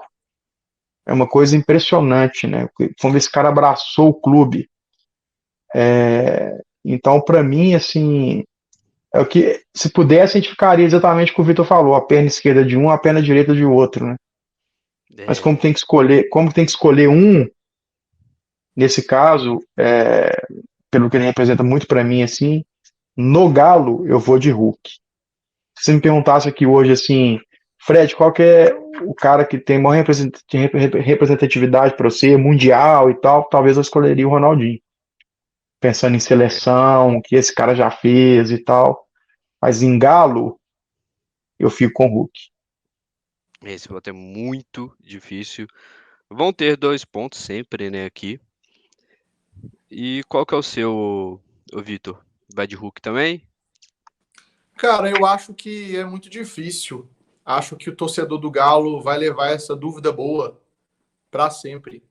é uma coisa impressionante, né? Quando esse cara abraçou o clube. Então, para mim, assim, é o que, se pudesse, a gente ficaria exatamente o que o Vitor falou, a perna esquerda de um, a perna direita de outro, né? Mas É. como tem que escolher um, nesse caso, pelo que ele representa muito para mim, assim, no Galo, eu vou de Hulk. Se você me perguntasse aqui hoje, assim, Fred, qual que é o cara que tem maior representatividade para você, mundial e tal, talvez eu escolheria o Ronaldinho. Pensando em seleção, o que esse cara já fez e tal. Mas em Galo, eu fico com o Hulk. Esse voto é muito difícil. Vão ter 2 pontos sempre, né, aqui. E qual que é o seu, ô Vitor? Vai de Hulk também? Cara, eu acho que é muito difícil. Acho que o torcedor do Galo vai levar essa dúvida boa para sempre.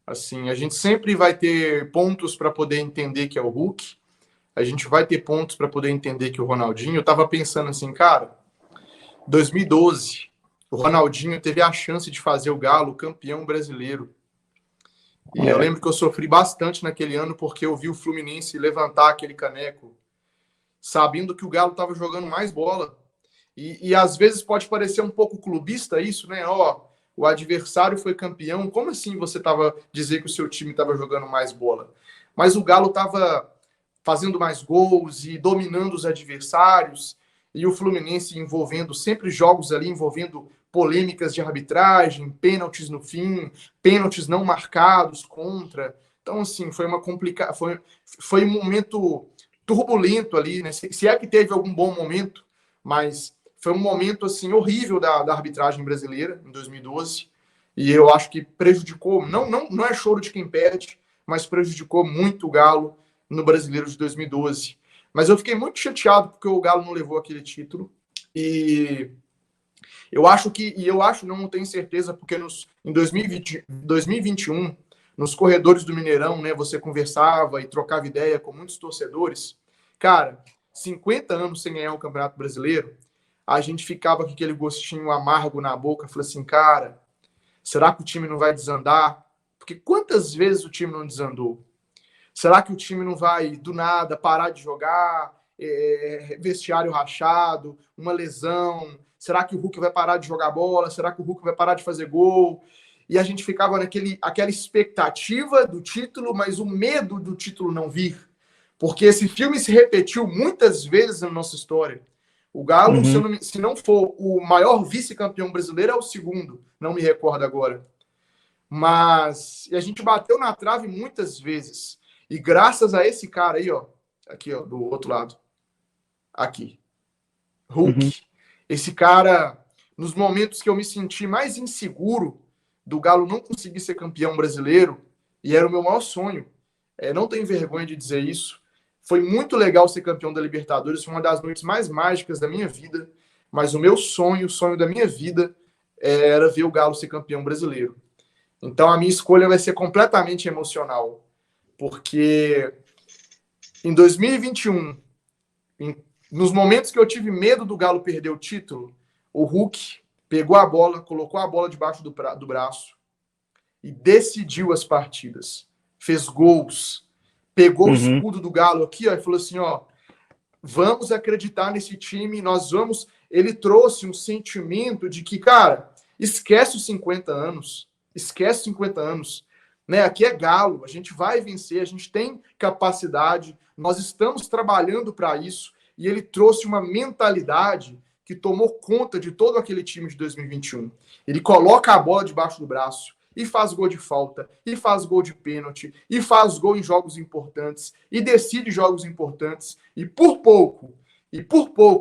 Assim, a gente sempre vai ter pontos para poder entender que é o Hulk, a gente vai ter pontos para poder entender que o Ronaldinho. Eu tava pensando assim, cara, 2012, o Ronaldinho teve a chance de fazer o Galo campeão brasileiro. E eu lembro que eu sofri bastante naquele ano porque eu vi o Fluminense levantar aquele caneco, sabendo que o Galo estava jogando mais bola. E às vezes pode parecer um pouco clubista isso, né? Ó, o adversário foi campeão. Como assim você estava dizer que o seu time estava jogando mais bola? Mas o Galo estava fazendo mais gols e dominando os adversários, e o Fluminense envolvendo sempre jogos ali, envolvendo polêmicas de arbitragem, pênaltis no fim, pênaltis não marcados contra. Então, assim, foi um momento turbulento ali, né? Se é que teve algum bom momento, mas foi um momento, assim, horrível da arbitragem brasileira, em 2012, e eu acho que prejudicou, não é choro de quem perde, mas prejudicou muito o Galo no Brasileiro de 2012. Mas eu fiquei muito chateado porque o Galo não levou aquele título. E eu acho, não tenho certeza, porque em 2021, nos corredores do Mineirão, né, você conversava e trocava ideia com muitos torcedores. Cara, 50 anos sem ganhar o Campeonato Brasileiro, a gente ficava com aquele gostinho amargo na boca, falou assim, cara, será que o time não vai desandar? Porque quantas vezes o time não desandou? Será que o time não vai, do nada, parar de jogar, vestiário rachado, uma lesão? Será que o Hulk vai parar de jogar bola? Será que o Hulk vai parar de fazer gol? E a gente ficava aquela expectativa do título, mas o medo do título não vir. Porque esse filme se repetiu muitas vezes na nossa história. O Galo, se não for o maior vice-campeão brasileiro, é o segundo. Não me recordo agora. Mas a gente bateu na trave muitas vezes. E graças a esse cara aí, ó, aqui, ó, do outro lado, aqui, Hulk, esse cara, nos momentos que eu me senti mais inseguro do Galo não conseguir ser campeão brasileiro, e era o meu maior sonho, não tenho vergonha de dizer isso, foi muito legal ser campeão da Libertadores, foi uma das noites mais mágicas da minha vida, mas o meu sonho, o sonho da minha vida, era ver o Galo ser campeão brasileiro. Então a minha escolha vai ser completamente emocional. Porque em 2021, nos momentos que eu tive medo do Galo perder o título, o Hulk pegou a bola, colocou a bola debaixo do braço e decidiu as partidas. Fez gols, pegou o escudo do Galo aqui, ó, e falou assim, ó, vamos acreditar nesse time, nós vamos... Ele trouxe um sentimento de que, cara, esquece os 50 anos, esquece 50 anos, né? Aqui é Galo, a gente vai vencer, a gente tem capacidade, nós estamos trabalhando para isso, e ele trouxe uma mentalidade que tomou conta de todo aquele time de 2021. Ele coloca a bola debaixo do braço, e faz gol de falta, e faz gol de pênalti, e faz gol em jogos importantes, e decide jogos importantes, e por pouco,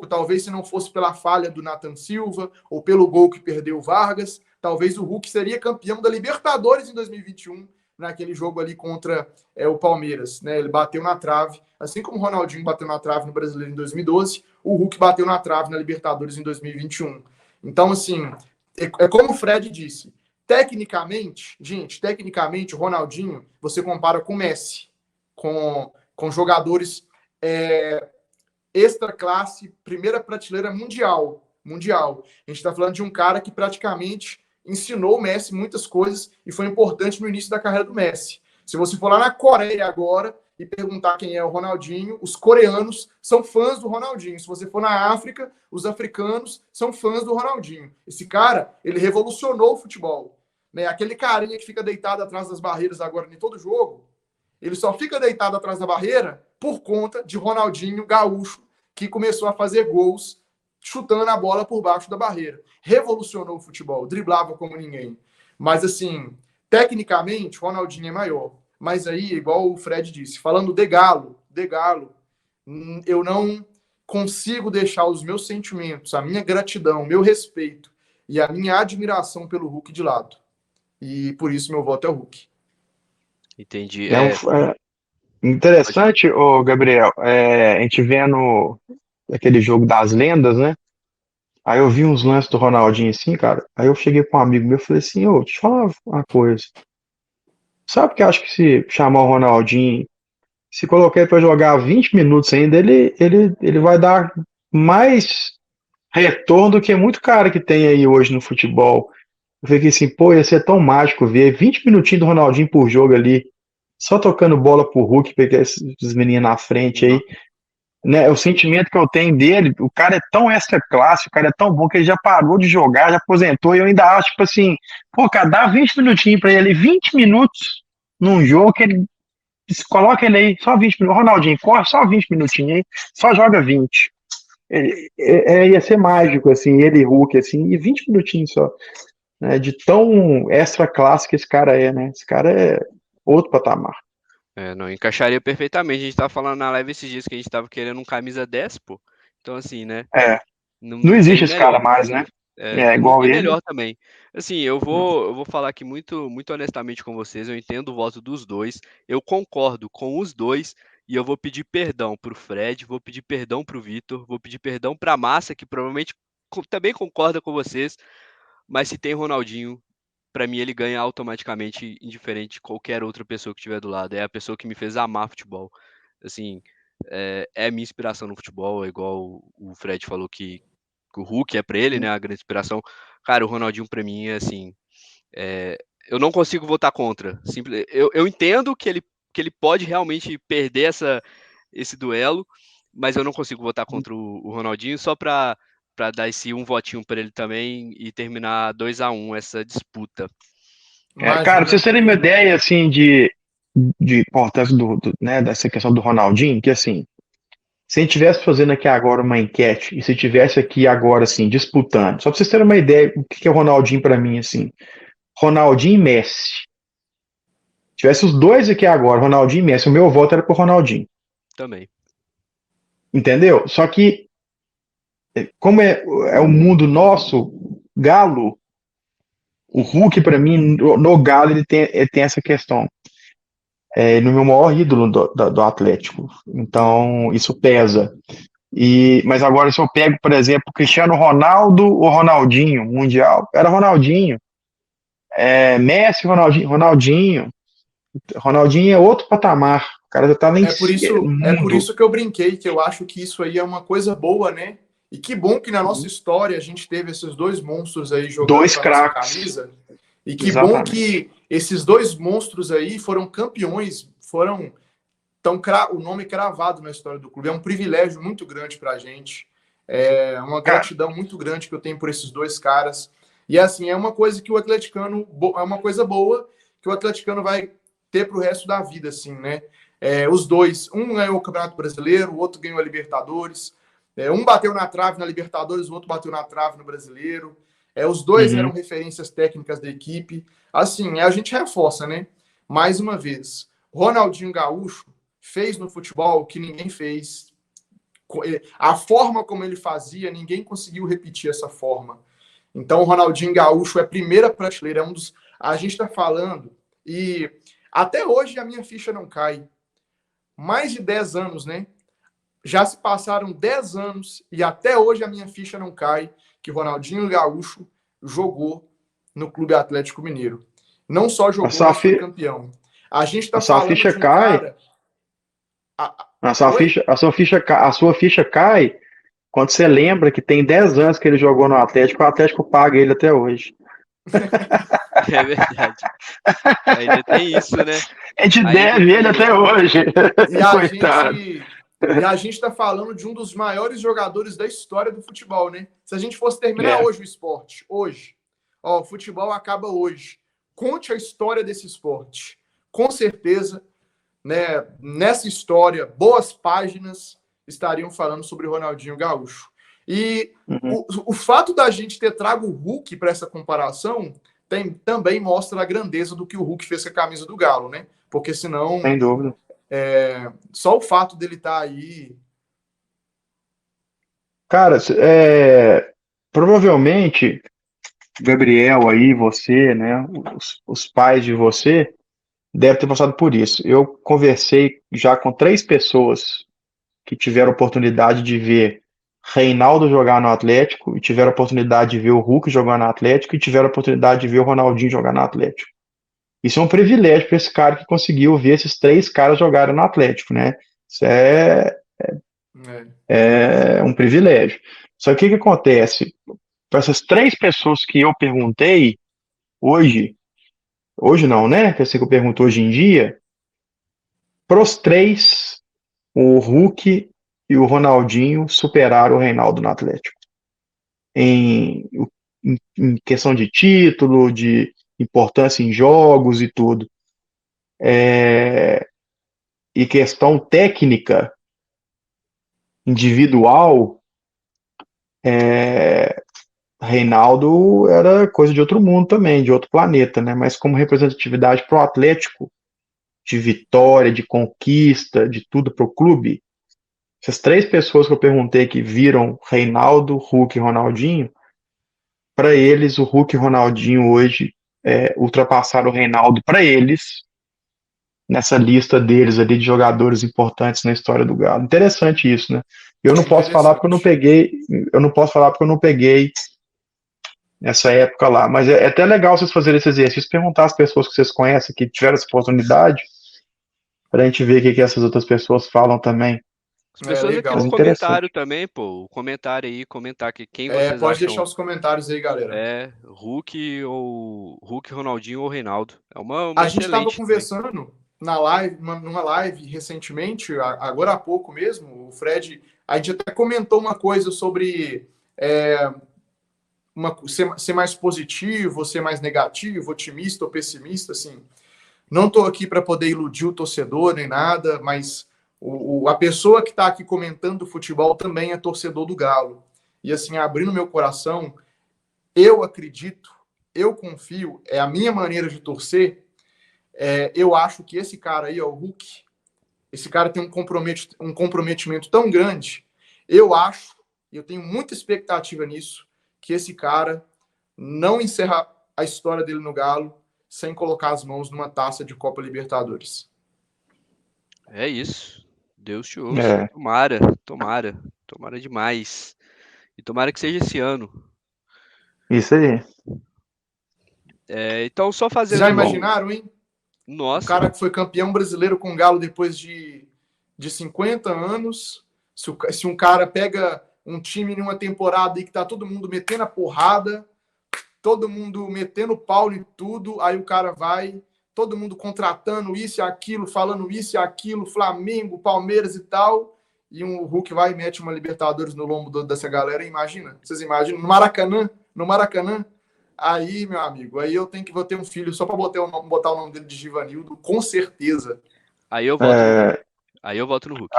talvez se não fosse pela falha do Nathan Silva, ou pelo gol que perdeu o Vargas, talvez o Hulk seria campeão da Libertadores em 2021, naquele jogo ali contra o Palmeiras, né? Ele bateu na trave, assim como o Ronaldinho bateu na trave no Brasileiro em 2012, o Hulk bateu na trave na Libertadores em 2021. Então, assim, é como o Fred disse, tecnicamente, o Ronaldinho, você compara com o Messi, com jogadores extra classe, primeira prateleira mundial. A gente está falando de um cara que praticamente ensinou o Messi muitas coisas e foi importante no início da carreira do Messi. Se você for lá na Coreia agora e perguntar quem é o Ronaldinho, os coreanos são fãs do Ronaldinho. Se você for na África, os africanos são fãs do Ronaldinho. Esse cara, ele revolucionou o futebol. Né? Aquele carinha que fica deitado atrás das barreiras agora em todo jogo, ele só fica deitado atrás da barreira por conta de Ronaldinho Gaúcho, que começou a fazer gols chutando a bola por baixo da barreira. Revolucionou o futebol, driblava como ninguém. Mas, assim, tecnicamente, o Ronaldinho é maior. Mas aí, igual o Fred disse, falando de Galo, eu não consigo deixar os meus sentimentos, a minha gratidão, o meu respeito e a minha admiração pelo Hulk de lado. E por isso meu voto é o Hulk. Entendi. Interessante, ô Gabriel, a gente vendo aquele jogo das lendas, né? Aí eu vi uns lances do Ronaldinho assim, cara. Aí eu cheguei com um amigo meu e falei assim, ô, deixa eu falar uma coisa. Sabe que eu acho que se chamar o Ronaldinho, se colocar ele pra jogar 20 minutos ainda, ele vai dar mais retorno do que muito cara que tem aí hoje no futebol. Eu fiquei assim, pô, ia ser tão mágico ver 20 minutinhos do Ronaldinho por jogo ali, só tocando bola pro Hulk, pegar esses meninos na frente aí, né? O sentimento que eu tenho dele, o cara é tão extra classe, o cara é tão bom que ele já parou de jogar, já aposentou, e eu ainda acho, tipo assim, pô, cara, dá 20 minutinhos pra ele, 20 minutos num jogo que ele coloca ele aí, só 20 minutos. Ronaldinho, corre só 20 minutinhos aí, só joga 20. Ia ser mágico, assim, ele e Hulk, assim, e 20 minutinhos só, né? De tão extra classe que esse cara é, né? Esse cara é outro patamar. Não, encaixaria perfeitamente. A gente tava falando na live esses dias que a gente tava querendo um camisa 10, pô. Então, assim, né? É, Não, não não existe tem esse cara melhor. mais, né? É Não igual tem ele. melhor também. Assim, eu vou falar aqui muito, muito honestamente com vocês. Eu entendo o voto dos dois. Eu concordo com os dois. E eu vou pedir perdão pro Fred, vou pedir perdão pro Vitor, vou pedir perdão pra Massa, que provavelmente também concorda com vocês. Mas se tem Ronaldinho, pra mim ele ganha automaticamente, indiferente de qualquer outra pessoa que estiver do lado. É a pessoa que me fez amar futebol. Assim, é a minha inspiração no futebol, é igual o Fred falou que o Hulk é pra ele, né, a grande inspiração. Cara, o Ronaldinho pra mim é assim, eu não consigo votar contra. Eu entendo que ele pode realmente perder esse duelo, mas eu não consigo votar contra o Ronaldinho só pra dar esse um votinho pra ele também e terminar 2-1 essa disputa. Cara, pra vocês Imagina. terem uma ideia, assim, de importância né, dessa questão do Ronaldinho, que assim, se a gente estivesse fazendo aqui agora uma enquete, e se tivesse aqui agora, assim, disputando, só pra vocês terem uma ideia o que é o Ronaldinho pra mim, assim, Ronaldinho e Messi. Se tivesse os dois aqui agora, Ronaldinho e Messi, o meu voto era pro Ronaldinho. Também. Entendeu? Só que, como é o mundo nosso, Galo, o Hulk, pra mim, no Galo, ele tem essa questão. Ele é o meu maior ídolo do Atlético. Então, isso pesa. Mas agora, se eu pego, por exemplo, Cristiano Ronaldo ou Ronaldinho, Mundial, era Ronaldinho. Messi, Ronaldinho, Ronaldinho. Ronaldinho é outro patamar. O cara já tá lá em no É por mundo. isso que eu brinquei, que eu acho que isso aí é uma coisa boa, né? E que bom que na nossa história a gente teve esses dois monstros aí jogando Dois com a nossa craques. camisa. E que bom Exatamente. que esses dois monstros aí foram campeões, foram o nome cravado na história do clube. É um privilégio muito grande para a gente. É uma Cara, gratidão muito grande que eu tenho por esses dois caras. E assim, é uma coisa que o atleticano, é uma coisa boa que o atleticano vai ter para o resto da vida, assim, né? Os dois, um ganhou o Campeonato Brasileiro, o outro ganhou a Libertadores. Um bateu na trave na Libertadores, o outro bateu na trave no Brasileiro. Os dois eram uhum. referências técnicas da equipe. Assim, a gente reforça, né? Mais uma vez, Ronaldinho Gaúcho fez no futebol o que ninguém fez. A forma como ele fazia, ninguém conseguiu repetir essa forma. Então, o Ronaldinho Gaúcho é primeira prateleira, é um dos. A gente está falando, e até hoje a minha ficha não cai. Mais de 10 anos, né? Já se passaram 10 anos e até hoje a minha ficha não cai que o Ronaldinho Gaúcho jogou no Clube Atlético Mineiro. Não só A jogou, sua, mas foi fi... campeão. A gente a está sua falando ficha de um cai. cara. A sua Oi? ficha, a sua ficha cai quando você lembra que tem 10 anos que ele jogou no Atlético, o Atlético paga ele até hoje. É verdade. Ainda tem isso, né? A gente Ainda deve ele tem até isso. hoje. E a Coitado. gente está falando de um dos maiores jogadores da história do futebol, né? Se a gente fosse terminar É. hoje o esporte, hoje, ó, o futebol acaba hoje. Conte a história desse esporte. Com certeza, né, nessa história, boas páginas estariam falando sobre o Ronaldinho Gaúcho. E Uhum. o fato da gente ter trago o Hulk para essa comparação também mostra a grandeza do que o Hulk fez com a camisa do Galo, né? Porque senão Sem dúvida. só o fato dele estar aí. Cara, provavelmente, Gabriel aí, você, né, os pais de você, devem ter passado por isso. Eu conversei já com 3 pessoas que tiveram oportunidade de ver Reinaldo jogar no Atlético e tiveram a oportunidade de ver o Hulk jogar no Atlético e tiveram a oportunidade de ver o Ronaldinho jogar no Atlético. Isso é um privilégio para esse cara que conseguiu ver esses 3 caras jogarem no Atlético, né? Isso é um privilégio. Só que o que acontece? Para essas 3 pessoas que eu perguntei hoje não, né? Que eu pergunto hoje em dia, para os 3, o Hulk e o Ronaldinho superaram o Reinaldo no Atlético. Em, em questão de título, de importância em jogos e tudo. E questão técnica, individual, Reinaldo era coisa de outro mundo também, de outro planeta, né? Mas como representatividade para o Atlético, de vitória, de conquista, de tudo para o clube, essas 3 pessoas que eu perguntei que viram Reinaldo, Hulk e Ronaldinho, para eles, o Hulk e o Ronaldinho hoje ultrapassaram o Reinaldo para eles, nessa lista deles ali de jogadores importantes na história do Galo. Interessante isso, né? Eu não posso falar porque eu não peguei nessa época lá, mas é até legal vocês fazerem esse exercício, perguntar às pessoas que vocês conhecem que tiveram essa oportunidade, para a gente ver o que essas outras pessoas falam tambem. As pessoas aqui legal. no comentário também, pô. O comentário aí, comentar que quem vocês Pode acham. deixar os comentários aí, galera. Hulk, Ronaldinho ou Reinaldo. É uma a gente estava excelente conversando na live, numa live recentemente, agora há pouco mesmo, o Fred, a gente até comentou uma coisa sobre ser mais positivo, ser mais negativo, otimista ou pessimista, assim. Não estou aqui para poder iludir o torcedor nem nada, mas a pessoa que está aqui comentando o futebol também é torcedor do Galo. E assim, abrindo meu coração, eu acredito, eu confio, é a minha maneira de torcer. Eu acho que esse cara aí, o Hulk, esse cara tem um comprometimento tão grande. Eu acho, e eu tenho muita expectativa nisso, que esse cara não encerra a história dele no Galo sem colocar as mãos numa taça de Copa Libertadores. É isso. Deus te ouça. Tomara demais. E tomara que seja esse ano. Isso aí. Então, só fazendo... Vocês já imaginaram, hein? Nossa. O cara que foi campeão brasileiro com o Galo depois de 50 anos. Se um cara pega um time numa temporada e que tá todo mundo metendo a porrada, todo mundo metendo pau em tudo, aí o cara vai, todo mundo contratando isso e aquilo, falando isso e aquilo, Flamengo, Palmeiras e tal, e o Hulk vai e mete uma Libertadores no lombo dessa galera, imagina? Vocês imaginam? No Maracanã, aí, meu amigo, aí eu vou ter um filho só para botar o nome dele de Givanildo, com certeza. Aí eu voto no Hulk.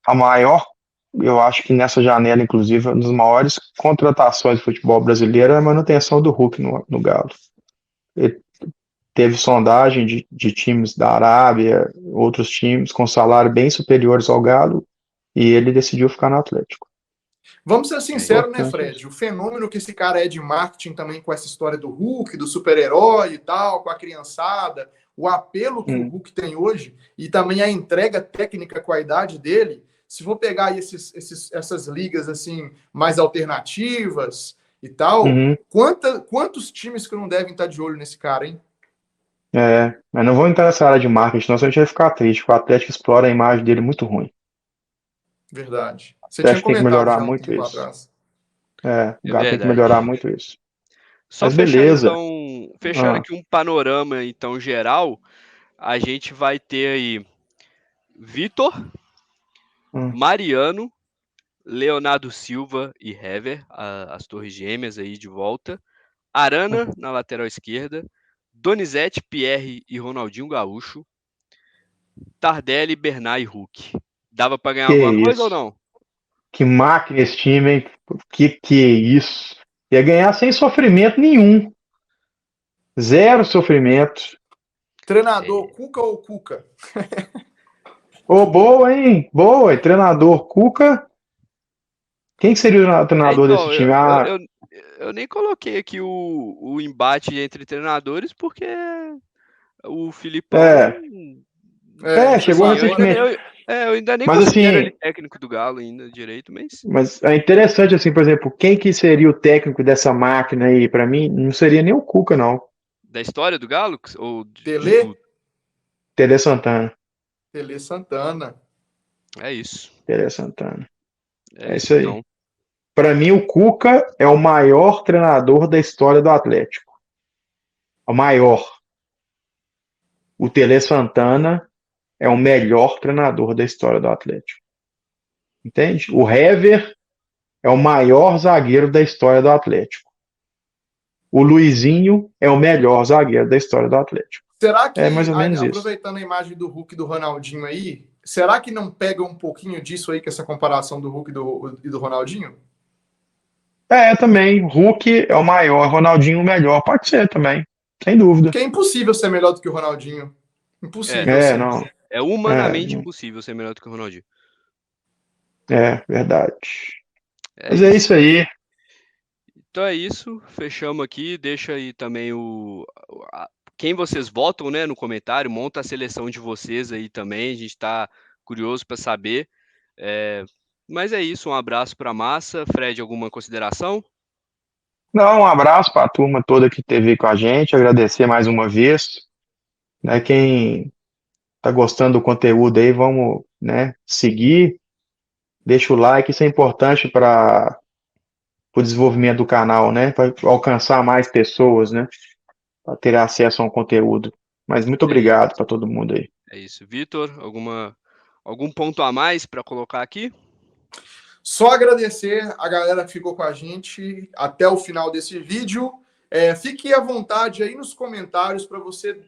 A maior, eu acho que nessa janela, inclusive, uma das maiores contratações do futebol brasileiro é a manutenção do Hulk no Galo. Ele teve sondagem de times da Arábia, outros times com salário bem superiores ao Galo, e ele decidiu ficar no Atlético. Vamos ser sinceros, né, Fred? O fenômeno que esse cara é de marketing também com essa história do Hulk, do super-herói e tal, com a criançada, o apelo que o Hulk tem hoje e também a entrega técnica com a idade dele. Se for pegar aí essas ligas assim mais alternativas e tal, quantos times que não devem estar de olho nesse cara, hein? Mas não vou entrar nessa área de marketing, senão a gente vai ficar triste. O Atlético explora a imagem dele muito ruim. Verdade. Você tinha comentado tem que melhorar muito isso. O Galo tem que melhorar muito isso. Só mas fechar, beleza. Então, fechando aqui um panorama então geral, a gente vai ter aí Vitor, Mariano, Leonardo Silva e Hever, as torres gêmeas aí de volta, Arana na lateral esquerda, Donizete, Pierre e Ronaldinho Gaúcho, Tardelli, Bernard e Hulk. Dava para ganhar alguma coisa ou não? Que máquina esse time, hein? Que é isso? Ia ganhar sem sofrimento nenhum. Zero sofrimento. Treinador Cuca ou Cuca? Boa, hein? Boa. Treinador Cuca. Quem seria o treinador desse time? Eu nem coloquei aqui o embate entre treinadores, porque o Filipão... chegou recentemente. Eu ainda nem Mas considero ele assim, técnico do Galo ainda direito, mas mas é interessante, assim, por exemplo, quem que seria o técnico dessa máquina aí? Para mim, não seria nem o Cuca, não. da história do Galo ou de Tele, tudo? Tele Santana. Tele Santana. É isso. Tele Santana. É É isso isso aí. então. Para mim, o Cuca é o maior treinador da história do Atlético. O maior. O Tele Santana é o melhor treinador da história do Atlético. Entende? O Hever é o maior zagueiro da história do Atlético. O Luizinho é o melhor zagueiro da história do Atlético. Será É mais que, ou menos isso. aproveitando a imagem do Hulk e do Ronaldinho aí, será que não pega um pouquinho disso aí, com essa comparação do Hulk e do Ronaldinho? Também. Hulk é o maior, Ronaldinho o melhor. Pode ser também, sem dúvida. Porque é impossível ser melhor do que o Ronaldinho. É, Impossível ser. Não. é humanamente impossível ser melhor do que o Ronaldinho. Verdade. É Mas é isso. isso aí. Então é isso, fechamos aqui, deixa aí também quem vocês votam, né, no comentário, monta a seleção de vocês aí também, a gente está curioso para saber. Mas é isso, um abraço para a massa. Fred, alguma consideração? Não, um abraço para a turma toda que esteve aí com a gente. Agradecer mais uma vez. Né, quem está gostando do conteúdo aí, vamos, né, seguir. Deixa o like, isso é importante para o desenvolvimento do canal, né? Para alcançar mais pessoas, né? Para ter acesso a um conteúdo. Mas muito É isso. obrigado para todo mundo aí. É isso. Vitor, algum ponto a mais para colocar aqui? Só agradecer a galera que ficou com a gente até o final desse vídeo. Fique à vontade aí nos comentários para você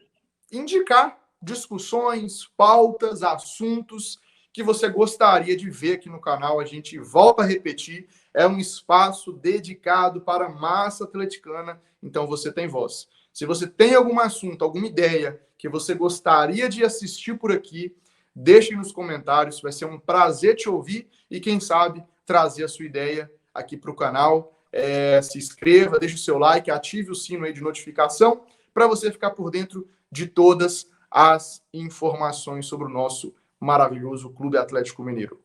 indicar discussões, pautas, assuntos que você gostaria de ver aqui no canal. A gente volta a repetir, é um espaço dedicado para a massa atleticana, então você tem voz. Se você tem algum assunto, alguma ideia que você gostaria de assistir por aqui, deixe nos comentários, vai ser um prazer te ouvir e, quem sabe, trazer a sua ideia aqui para o canal. Se inscreva, deixe o seu like, ative o sino aí de notificação para você ficar por dentro de todas as informações sobre o nosso maravilhoso Clube Atlético Mineiro.